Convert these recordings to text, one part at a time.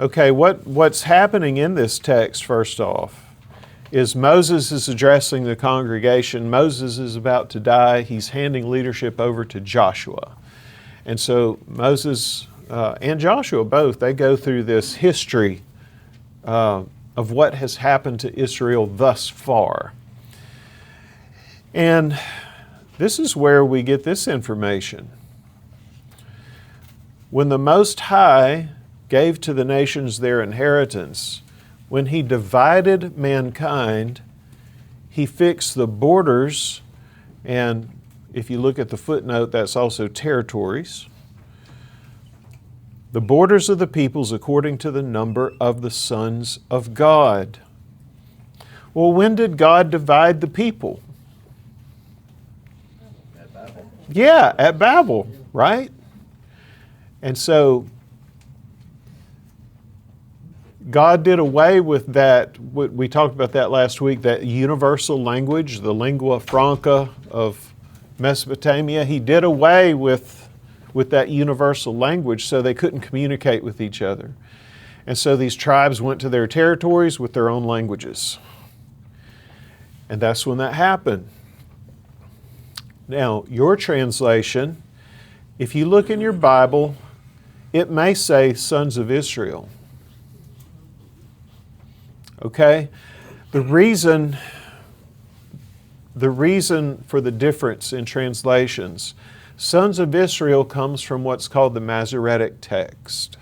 Okay, what's happening in this text, first off, is Moses is addressing the congregation. Moses is about to die. He's handing leadership over to Joshua. And so Moses and Joshua both, they go through this history of what has happened to Israel thus far. And this is where we get this information. When the Most High gave to the nations their inheritance, when He divided mankind, He fixed the borders, and if you look at the footnote, that's also territories. The borders of the peoples according to the number of the sons of God. Well, when did God divide the people? At Babel. Yeah, at Babel, right? And so God did away with that, we talked about that last week, that universal language, the lingua franca of Mesopotamia. He did away with that universal language so they couldn't communicate with each other. And so these tribes went to their territories with their own languages. And that's when that happened. Now, your translation, if you look in your Bible, it may say sons of Israel. Okay? The reason for the difference in translations, sons of Israel comes from what's called the Masoretic text.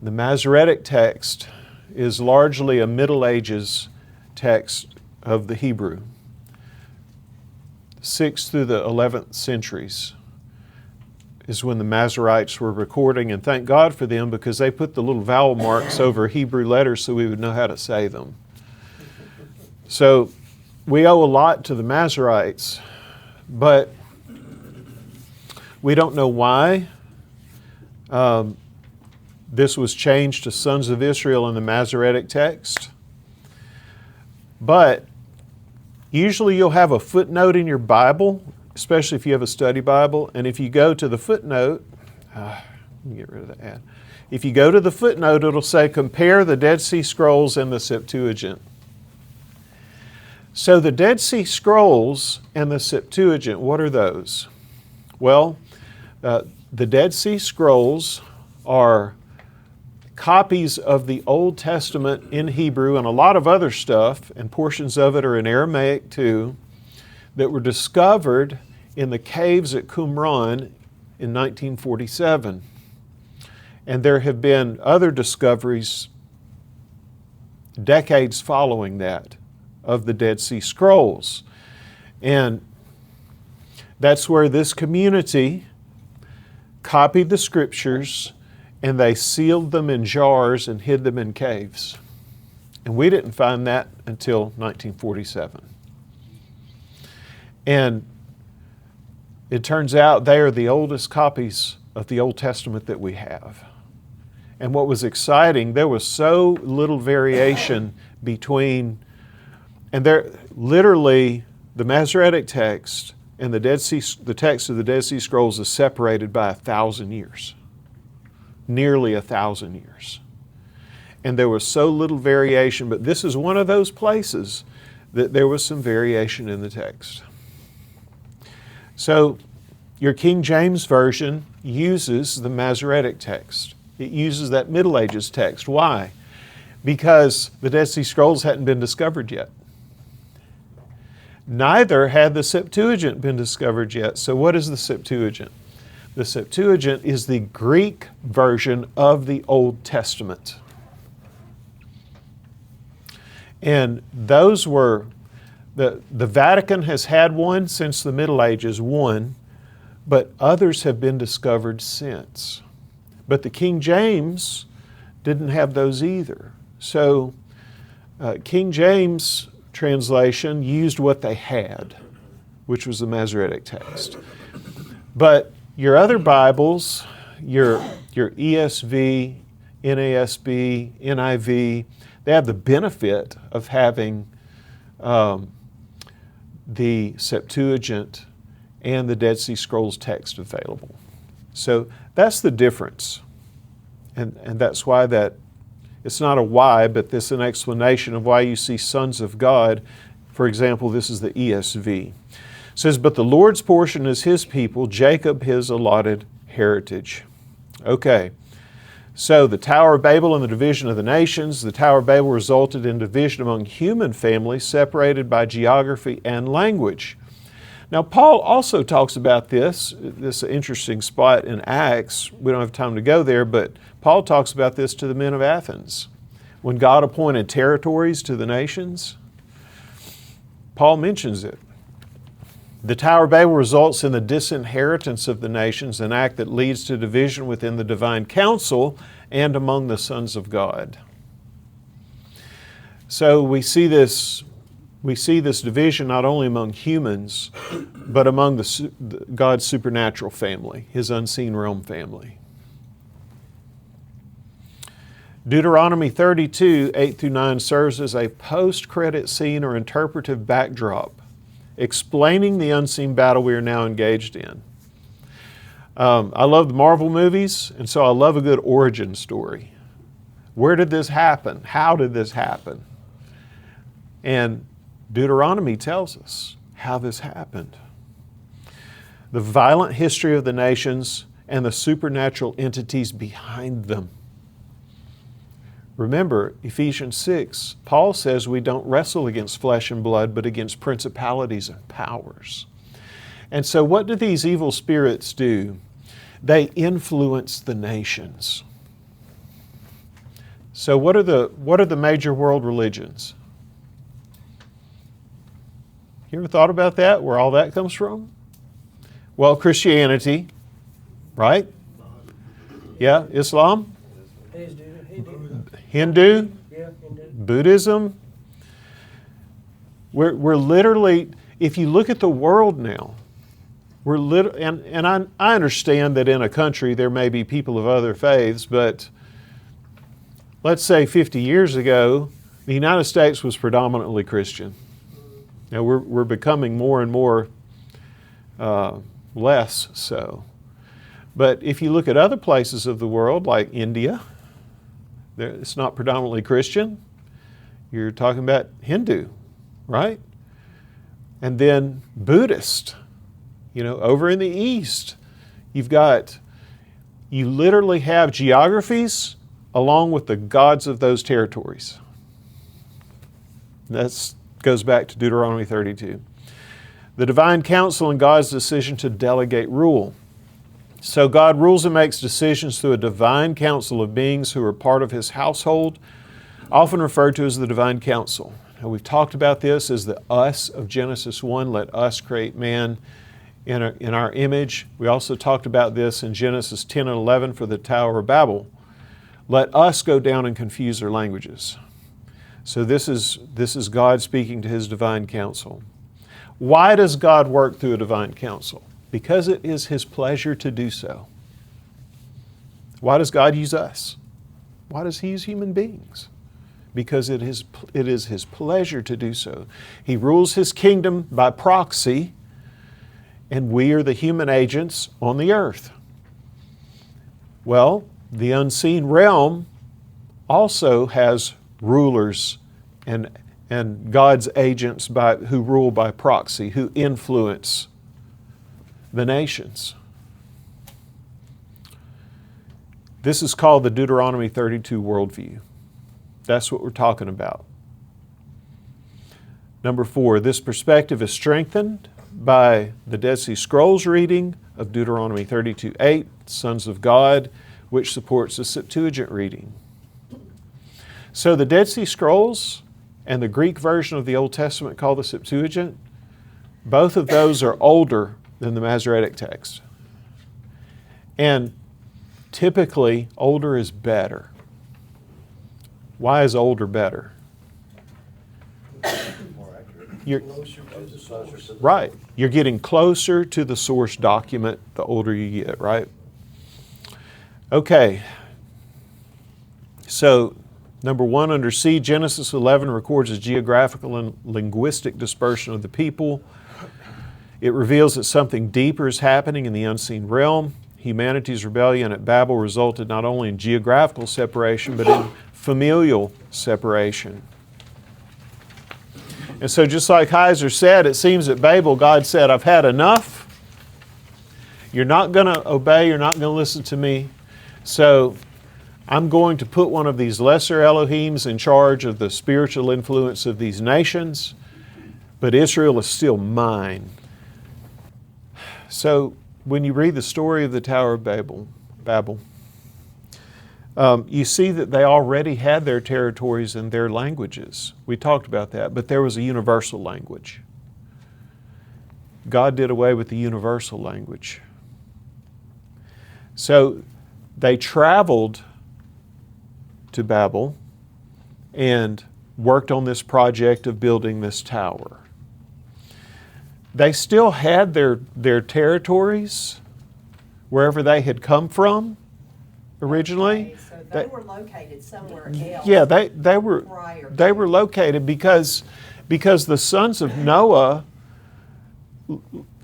The Masoretic text is largely a Middle Ages text of the Hebrew, 6th through the 11th centuries is when the Masoretes were recording, and thank God for them because they put the little vowel marks over Hebrew letters so we would know how to say them. So we owe a lot to the Masoretes, but we don't know why this was changed to sons of Israel in the Masoretic text. But usually you'll have a footnote in your Bible, especially if you have a study Bible, and if you go to the footnote, let me get rid of the ad. If you go to the footnote, it'll say, compare the Dead Sea Scrolls and the Septuagint. So the Dead Sea Scrolls and the Septuagint, what are those? Well, the Dead Sea Scrolls are copies of the Old Testament in Hebrew and a lot of other stuff, and portions of it are in Aramaic too, that were discovered in the caves at Qumran in 1947. And there have been other discoveries decades following that of the Dead Sea Scrolls. And that's where this community copied the scriptures and they sealed them in jars and hid them in caves. And we didn't find that until 1947. And it turns out they are the oldest copies of the Old Testament that we have. And what was exciting, there was so little variation between, and there literally the Masoretic text and the text of the Dead Sea Scrolls is separated by 1,000 years, nearly 1,000 years. And there was so little variation, but this is one of those places that there was some variation in the text. So your King James Version uses the Masoretic text. It uses that Middle Ages text. Why? Because the Dead Sea Scrolls hadn't been discovered yet. Neither had the Septuagint been discovered yet. So what is the Septuagint? The Septuagint is the Greek version of the Old Testament. And those were, the Vatican has had one since the Middle Ages, one, but others have been discovered since. But the King James didn't have those either. So King James translation used what they had, which was the Masoretic text. But your other Bibles, your ESV, NASB, NIV, they have the benefit of having the Septuagint and the Dead Sea Scrolls text available. So that's the difference. And that's why that, it's not a why, but this is an explanation of why you see sons of God. For example, this is the ESV. It says, but the Lord's portion is His people, Jacob His allotted heritage. Okay, so the Tower of Babel and the division of the nations. The Tower of Babel resulted in division among human families separated by geography and language. Now, Paul also talks about this interesting spot in Acts. We don't have time to go there, but Paul talks about this to the men of Athens. When God appointed territories to the nations, Paul mentions it. The Tower of Babel results in the disinheritance of the nations, an act that leads to division within the divine council and among the sons of God. So we see this division not only among humans, but among God's supernatural family, His unseen realm family. Deuteronomy 32, 8 through 9 serves as a post-credit scene or interpretive backdrop, explaining the unseen battle we are now engaged in. I love the Marvel movies, and so I love a good origin story. Where did this happen? How did this happen? And Deuteronomy tells us how this happened. The violent history of the nations and the supernatural entities behind them. Remember, Ephesians 6, Paul says we don't wrestle against flesh and blood, but against principalities and powers. And so what do these evil spirits do? They influence the nations. So what are the major world religions? You ever thought about that, where all that comes from? Well, Christianity, right? Yeah, Islam? Hindu? Yeah, Hindu. Buddhism? We're literally, if you look at the world now, and I understand that in a country there may be people of other faiths, but let's say 50 years ago, the United States was predominantly Christian. Now we're becoming more and more less so. But if you look at other places of the world, like India, it's not predominantly Christian. You're talking about Hindu, right? And then Buddhist. Over in the East, you literally have geographies along with the gods of those territories. That goes back to Deuteronomy 32. The divine counsel and God's decision to delegate rule. So God rules and makes decisions through a divine council of beings who are part of His household, often referred to as the divine council. Now, we've talked about this as the us of Genesis 1, let us create man in our image. We also talked about this in Genesis 10 and 11 for the Tower of Babel. Let us go down and confuse their languages. So this is God speaking to His divine counsel. Why does God work through a divine counsel? Because it is His pleasure to do so. Why does God use us? Why does He use human beings? Because it is His pleasure to do so. He rules His kingdom by proxy, and we are the human agents on the earth. Well, the unseen realm also has rulers and God's agents who rule by proxy, who influence the nations. This is called the Deuteronomy 32 worldview. That's what we're talking about. Number 4, this perspective is strengthened by the Dead Sea Scrolls reading of Deuteronomy 32:8, Sons of God, which supports the Septuagint reading. So the Dead Sea Scrolls and the Greek version of the Old Testament called the Septuagint, both of those are older than the Masoretic text. And typically, older is better. Why is older better? Right. You're getting closer to the source document the older you get, right? Okay. So, number 1, under C, Genesis 11 records a geographical and linguistic dispersion of the people. It reveals that something deeper is happening in the unseen realm. humanity's rebellion at Babel resulted not only in geographical separation, but in familial separation. And so just like Heiser said, it seems at Babel, God said, I've had enough. You're not going to obey, you're not going to listen to me. So I'm going to put one of these lesser Elohims in charge of the spiritual influence of these nations, but Israel is still mine. So when you read the story of the Tower of Babel, you see that they already had their territories and their languages. We talked about that, but there was a universal language. God did away with the universal language. So they traveled to Babel and worked on this project of building this tower. They still had their territories wherever they had come from originally. Okay, so they were located somewhere else. Yeah, they were located because the sons of Noah,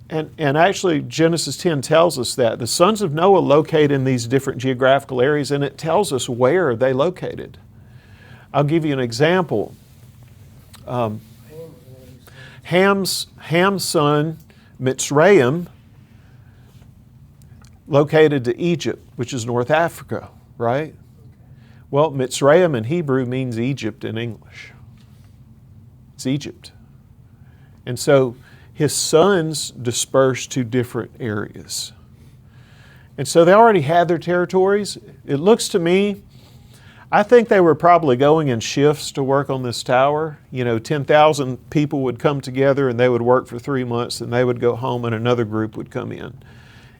and actually Genesis 10 tells us that the sons of Noah locate in these different geographical areas, and it tells us where they located. I'll give you an example. Ham's son, Mitzrayim, located to Egypt, which is North Africa, right? Well, Mitzrayim in Hebrew means Egypt in English. It's Egypt. And so his sons dispersed to different areas. And so they already had their territories. It looks to me, I think they were probably going in shifts to work on this tower. 10,000 people would come together and they would work for 3 months, and they would go home and another group would come in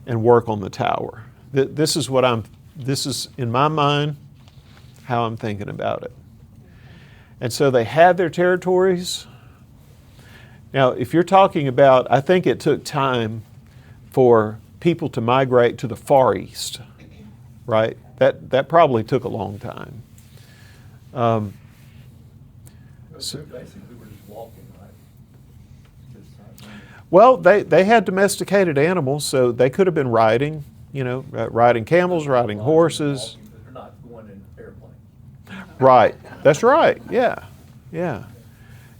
and work on the tower. This is in my mind how I'm thinking about it. And so they had their territories. Now, if you're talking about, I think it took time for people to migrate to the Far East, right? That probably took a long time. So basically, we're just walking, right? Well, they had domesticated animals, so they could have been riding, riding camels, riding horses. They're not going in airplanes. Right. That's right. Yeah. Yeah.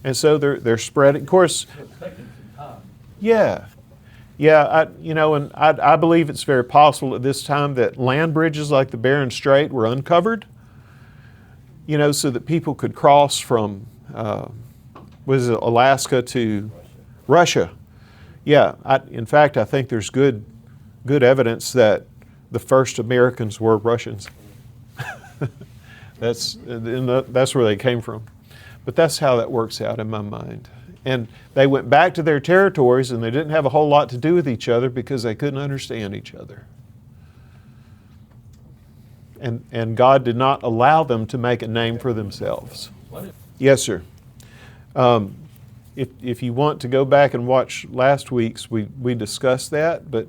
And so they're spreading. Of course. It's taking some time. Yeah. Yeah, I believe it's very possible at this time that land bridges like the Bering Strait were uncovered, so that people could cross from, Alaska to Russia. Yeah, in fact, I think there's good evidence that the first Americans were Russians. That's where they came from. But that's how that works out in my mind. And they went back to their territories, and they didn't have a whole lot to do with each other because they couldn't understand each other. And God did not allow them to make a name for themselves. Yes, sir. If you want to go back and watch last week's, we discussed that, but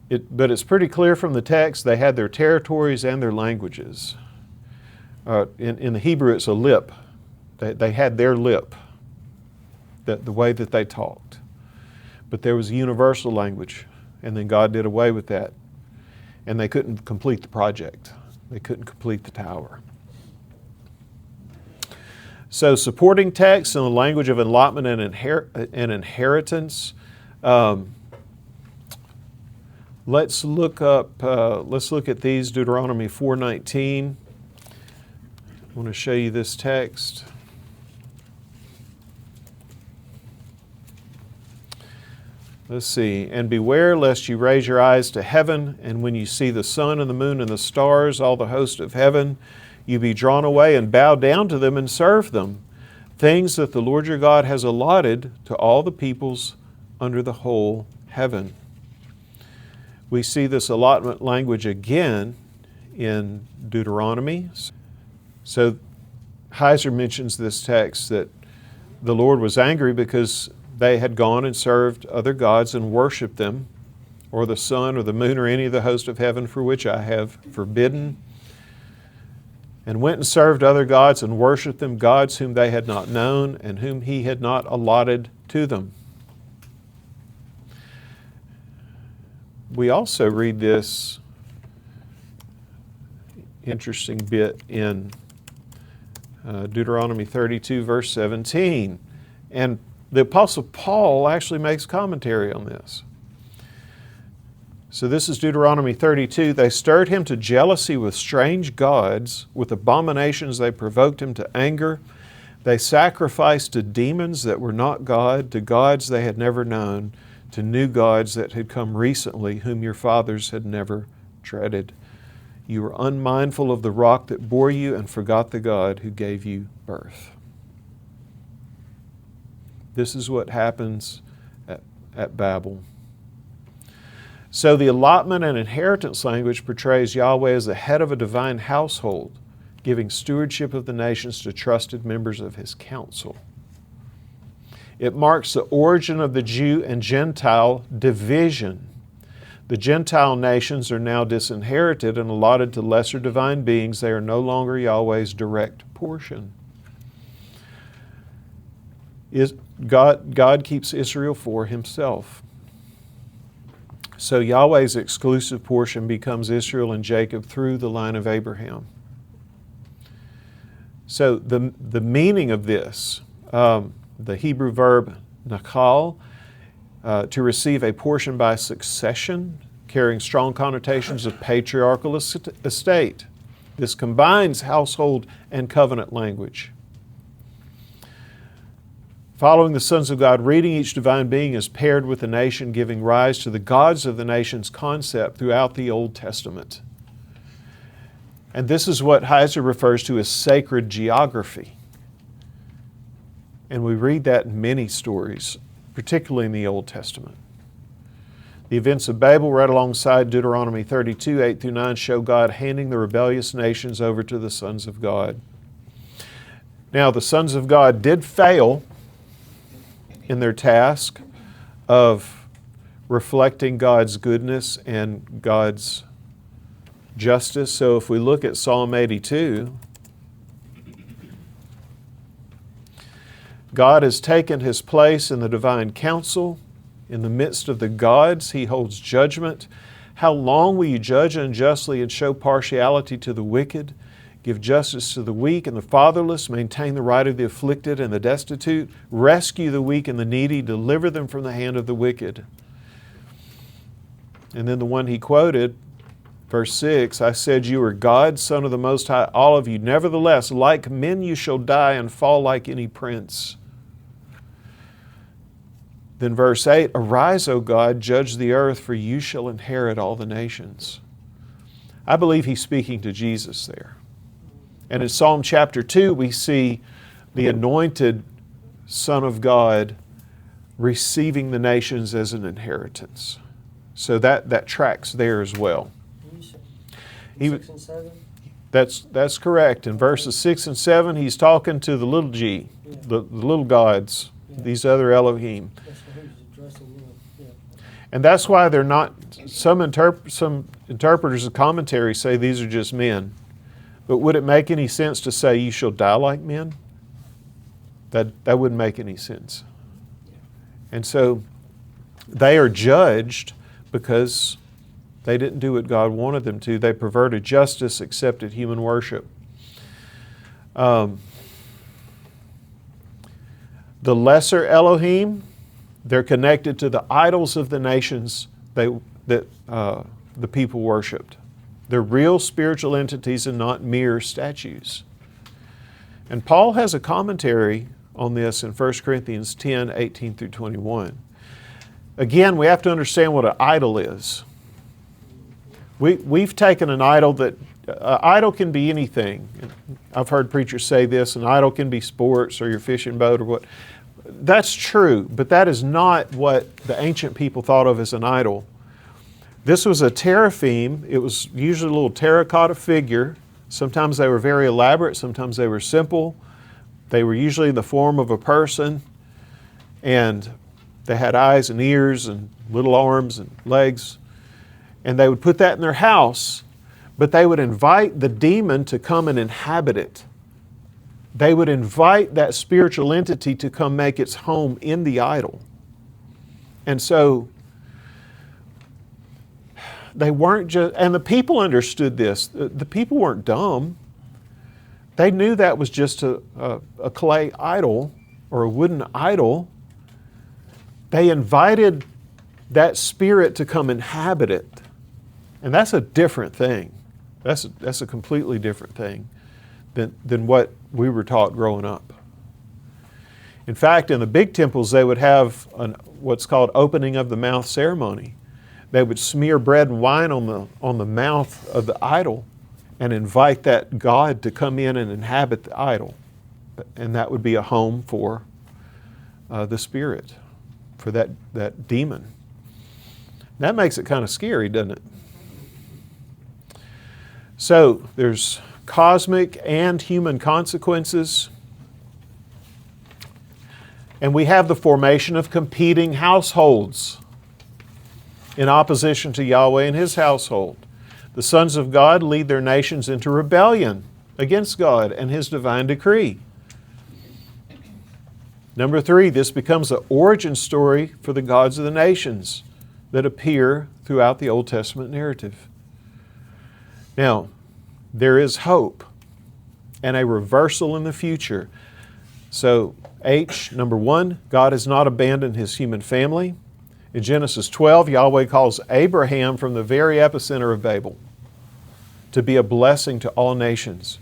it's pretty clear from the text they had their territories and their languages. In the Hebrew, it's a lip. They had their lip. The way that they talked. But there was a universal language, and then God did away with that. And they couldn't complete the project. They couldn't complete the tower. So supporting text in the language of allotment and inheritance. Let's look at these, Deuteronomy 4:19. I want to show you this text. Let's see. And beware lest you raise your eyes to heaven, and when you see the sun and the moon and the stars, all the host of heaven, you be drawn away and bow down to them and serve them, things that the Lord your God has allotted to all the peoples under the whole heaven. We see this allotment language again in Deuteronomy. So Heiser mentions this text that the Lord was angry because they had gone and served other gods and worshiped them, or the sun or the moon or any of the host of heaven, for which I have forbidden, and went and served other gods and worshiped them, gods whom they had not known and whom He had not allotted to them. we also read this interesting bit in Deuteronomy 32, verse 17. And the Apostle Paul actually makes commentary on this. So this is Deuteronomy 32. They stirred him to jealousy with strange gods. With abominations they provoked him to anger. They sacrificed to demons that were not God, to gods they had never known, to new gods that had come recently, whom your fathers had never dreaded. You were unmindful of the rock that bore you and forgot the God who gave you birth. This is what happens at Babel. So the allotment and inheritance language portrays Yahweh as the head of a divine household, giving stewardship of the nations to trusted members of His council. It marks the origin of the Jew and Gentile division. The Gentile nations are now disinherited and allotted to lesser divine beings. They are no longer Yahweh's direct portion. God keeps Israel for Himself. So Yahweh's exclusive portion becomes Israel and Jacob through the line of Abraham. So the meaning of this, the Hebrew verb nakal, to receive a portion by succession, carrying strong connotations of patriarchal estate. This combines household and covenant language. Following the sons of God, reading each divine being is paired with the nation, giving rise to the gods of the nation's concept throughout the Old Testament. And this is what Heiser refers to as sacred geography. And we read that in many stories, particularly in the Old Testament. The events of Babel, right alongside Deuteronomy 32, 8 through 9, show God handing the rebellious nations over to the sons of God. Now, the sons of God did fail in their task of reflecting God's goodness and God's justice. So if we look at Psalm 82, God has taken His place in the divine council. In the midst of the gods, He holds judgment. How long will you judge unjustly and show partiality to the wicked? Give justice to the weak and the fatherless, maintain the right of the afflicted and the destitute, rescue the weak and the needy, deliver them from the hand of the wicked. And then the one he quoted, verse 6, I said, you are God, Son of the Most High, all of you. Nevertheless, like men you shall die and fall like any prince. Then verse 8, arise, O God, judge the earth, for you shall inherit all the nations. I believe he's speaking to Jesus there. And in Psalm chapter 2, we see the anointed Son of God receiving the nations as an inheritance. So that tracks there as well. 6 and 7? That's correct. In verses 6 and 7, he's talking to the little g, the little gods, these other Elohim. That's what he was addressing, And that's why they're not, some interpreters of commentary say these are just men. But would it make any sense to say you shall die like men? That wouldn't make any sense. And so they are judged because they didn't do what God wanted them to. They perverted justice, accepted human worship. The lesser Elohim, they're connected to the idols of the nations that the people worshipped. They're real spiritual entities and not mere statues. And Paul has a commentary on this in 1 Corinthians 10, 18 through 21. Again, we have to understand what an idol is. We've taken an idol that, idol can be anything. I've heard preachers say this, an idol can be sports or your fishing boat or what. That's true, but that is not what the ancient people thought of as an idol. This was a teraphim. It was usually a little terracotta figure. Sometimes they were very elaborate, sometimes they were simple. They were usually in the form of a person, and they had eyes and ears and little arms and legs. And they would put that in their house, but they would invite the demon to come and inhabit it. They would invite that spiritual entity to come make its home in the idol. And so they weren't just, and the people understood this. The people weren't dumb. They knew that was just a clay idol or a wooden idol. They invited that spirit to come inhabit it. And that's a different thing. That's a completely different thing than what we were taught growing up. In fact, in the big temples, they would have what's called opening of the mouth ceremony. They would smear bread and wine on the mouth of the idol and invite that god to come in and inhabit the idol. And that would be a home for the spirit, for that demon. That makes it kind of scary, doesn't it? So there's cosmic and human consequences. And we have the formation of competing households in opposition to Yahweh and His household. The sons of God lead their nations into rebellion against God and His divine decree. Number 3, this becomes the origin story for the gods of the nations that appear throughout the Old Testament narrative. Now, there is hope and a reversal in the future. So, number 1, God has not abandoned His human family. In Genesis 12, Yahweh calls Abraham from the very epicenter of Babel to be a blessing to all nations.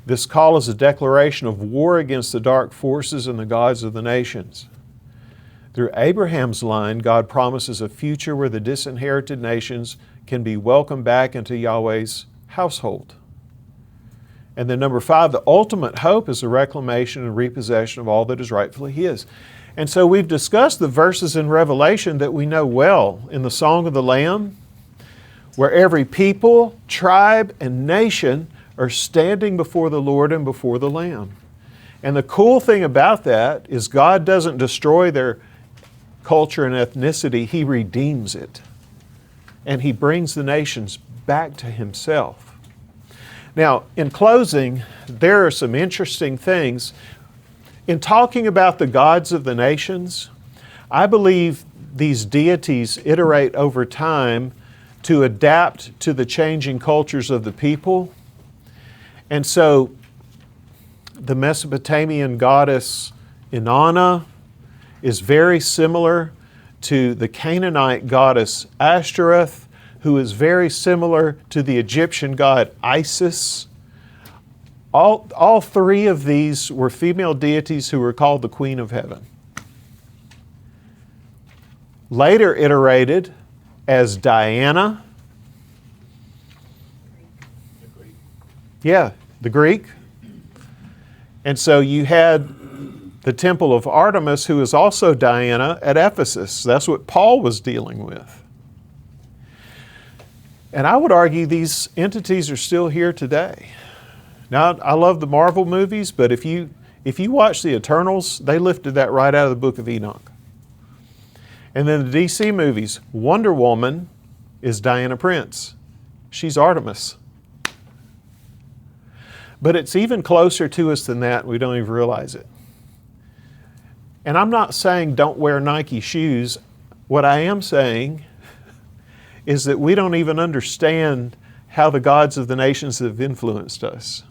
This call is a declaration of war against the dark forces and the gods of the nations. Through Abraham's line, God promises a future where the disinherited nations can be welcomed back into Yahweh's household. And then number 5, the ultimate hope is the reclamation and repossession of all that is rightfully His. And so we've discussed the verses in Revelation that we know well in the Song of the Lamb, where every people, tribe, and nation are standing before the Lord and before the Lamb. And the cool thing about that is God doesn't destroy their culture and ethnicity, He redeems it. And He brings the nations back to Himself. Now, in closing, there are some interesting things. In talking about the gods of the nations, I believe these deities iterate over time to adapt to the changing cultures of the people. And so, the Mesopotamian goddess Inanna is very similar to the Canaanite goddess Ashtoreth, who is very similar to the Egyptian god Isis. All 3 of these were female deities who were called the Queen of Heaven. Later iterated as Diana. Yeah, the Greek. And so you had the temple of Artemis, who is also Diana, at Ephesus. That's what Paul was dealing with. And I would argue these entities are still here today. Now, I love the Marvel movies, but if you watch the Eternals, they lifted that right out of the book of Enoch. And then the DC movies, Wonder Woman is Diana Prince. She's Artemis. But it's even closer to us than that, we don't even realize it. And I'm not saying don't wear Nike shoes. What I am saying is that we don't even understand how the gods of the nations have influenced us.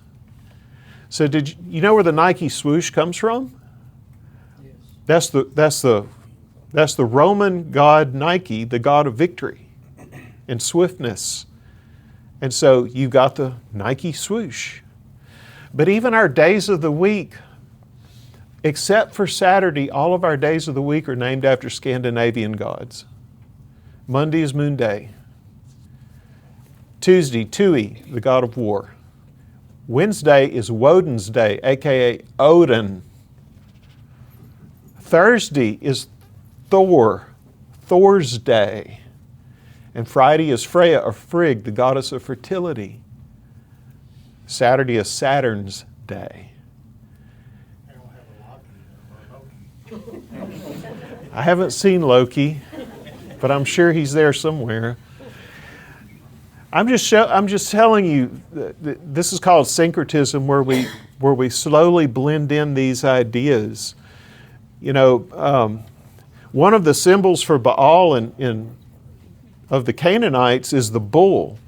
So did you know where the Nike swoosh comes from? Yes. That's the Roman god Nike, the god of victory and swiftness. And so you got the Nike swoosh. But even our days of the week, except for Saturday, all of our days of the week are named after Scandinavian gods. Monday is Moon Day. Tuesday, Tui, the god of war. Wednesday is Woden's Day, aka Odin. Thursday is Thor's Day. And Friday is Freya or Frigg, the goddess of fertility. Saturday is Saturn's Day. I haven't seen Loki, but I'm sure he's there somewhere. I'm just telling you, this is called syncretism, where we slowly blend in these ideas. You know, one of the symbols for Baal in of the Canaanites is the bull.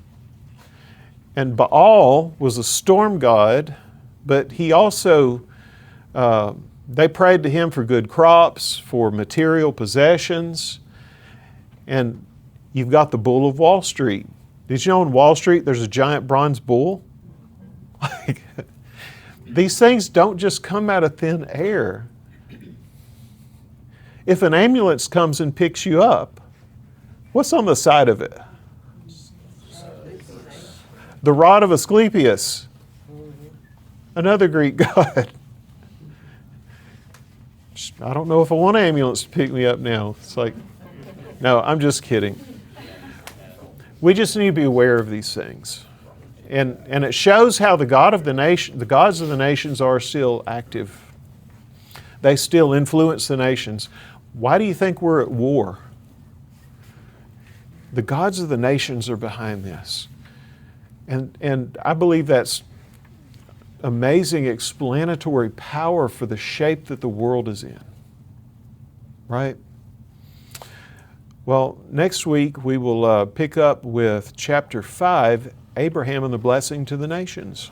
And Baal was a storm god, but he also, they prayed to him for good crops, for material possessions. And you've got the bull of Wall Street. Did you know on Wall Street there's a giant bronze bull? These things don't just come out of thin air. If an ambulance comes and picks you up, what's on the side of it? The rod of Asclepius, another Greek god. I don't know if I want an ambulance to pick me up now. It's like, no, I'm just kidding. We just need to be aware of these things. And it shows how the gods of the nations are still active. They still influence the nations. Why do you think we're at war? The gods of the nations are behind this. And I believe that's amazing explanatory power for the shape that the world is in. Right? Well, next week we will pick up with chapter 5, Abraham and the blessing to the nations.